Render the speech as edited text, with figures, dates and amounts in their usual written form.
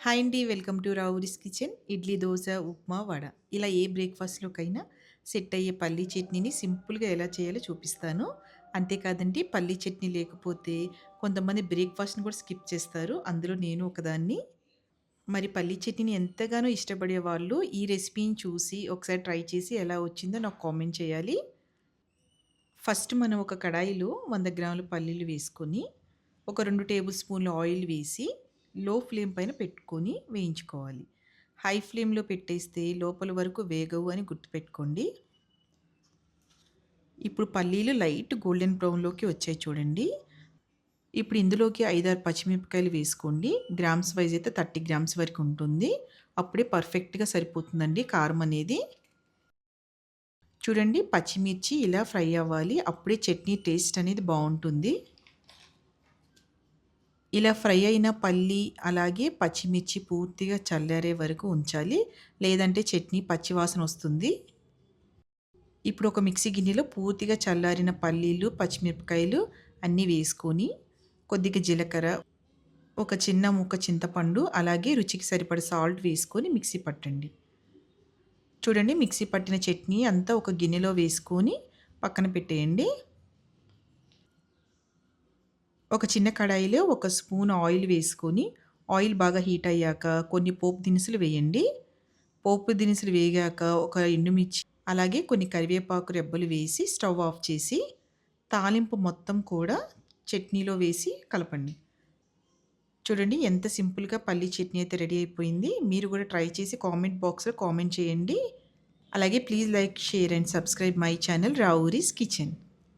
Hi అండి. Welcome to Ravuri's kitchen. Idli, dosa, upma, vada ఇలా ఏ బ్రేక్‌ఫాస్ట్‌లోకైనా సెట్ అయ్యే పల్లీ చట్నీని సింపుల్‌గా ఎలా చేయాలో చూపిస్తాను. అంతేకాదండి, పల్లీ చట్నీ లేకపోతే కొంతమంది బ్రేక్‌ఫాస్ట్‌ని కూడా స్కిప్ చేస్తారు. అందులో నేను ఒకదాన్ని. మరి పల్లీ చట్నీని ఎంతగానో ఇష్టపడే వాళ్ళు ఈ రెసిపీని చూసి ఒకసారి ట్రై చేసి ఎలా వచ్చిందో నాకు కామెంట్ చేయాలి. ఫస్ట్ మనం ఒక కడాయిలో 100 గ్రాముల పల్లీలు వేసుకొని, ఒక 2 టేబుల్ స్పూన్‌ల ఆయిల్ వేసి, లో ఫ్లేమ్ పైన పెట్టుకొని వేయించుకోవాలి. హై ఫ్లేమ్‌లో పెట్టేస్తే లోపల వరకు వేగవు అని గుర్తుపెట్టుకోండి. ఇప్పుడు పల్లీలు లైట్ గోల్డెన్ బ్రౌన్‌లోకి వచ్చాయి చూడండి. ఇప్పుడు ఇందులోకి 5, 6 పచ్చిమిరపకాయలు వేసుకోండి. గ్రామ్స్ వైస్ అయితే 30 గ్రామ్స్ వరకు ఉంటుంది. అప్పుడే పర్ఫెక్ట్‌గా సరిపోతుందండి కారం అనేది. చూడండి, పచ్చిమిర్చి ఇలా ఫ్రై అవ్వాలి. అప్పుడే చట్నీ టేస్ట్ అనేది బావుంటుంది. ఇలా ఫ్రై అయిన పల్లి, అలాగే పచ్చిమిర్చి పూర్తిగా చల్లారే వరకు ఉంచాలి. లేదంటే చట్నీ పచ్చి వాసనొస్తుంది. ఇప్పుడు ఒక మిక్సీ గిన్నెలో పూర్తిగా చల్లారిన పల్లీలు, పచ్చిమిరపకాయలు అన్నీ వేసుకొని, కొద్దిగా జీలకర్ర, ఒక చిన్న ముక్క చింతపండు, అలాగే రుచికి సరిపడ సాల్ట్ వేసుకొని మిక్సీ పట్టండి. చూడండి, మిక్సీ పట్టిన చట్నీ అంతా ఒక గిన్నెలో వేసుకొని పక్కన పెట్టేయండి. ఒక చిన్న కడాయిలో ఒక స్పూన్ ఆయిల్ వేసుకొని, ఆయిల్ బాగా హీట్ అయ్యాక కొన్ని పోపు దినుసులు వేయండి. పోపు దినుసులు వేగాక ఒక ఎండుమిర్చి, అలాగే కొన్ని కరివేపాకు రెబ్బలు వేసి స్టవ్ ఆఫ్ చేసి, తాలింపు మొత్తం కూడా చట్నీలో వేసి కలపండి. చూడండి, ఎంత సింపుల్‌గా పల్లీ చట్నీ అయితే రెడీ అయిపోయింది. మీరు కూడా ట్రై చేసి కామెంట్ బాక్స్‌లో కామెంట్ చేయండి. అలాగే please like, share and subscribe my channel Ravuri's kitchen.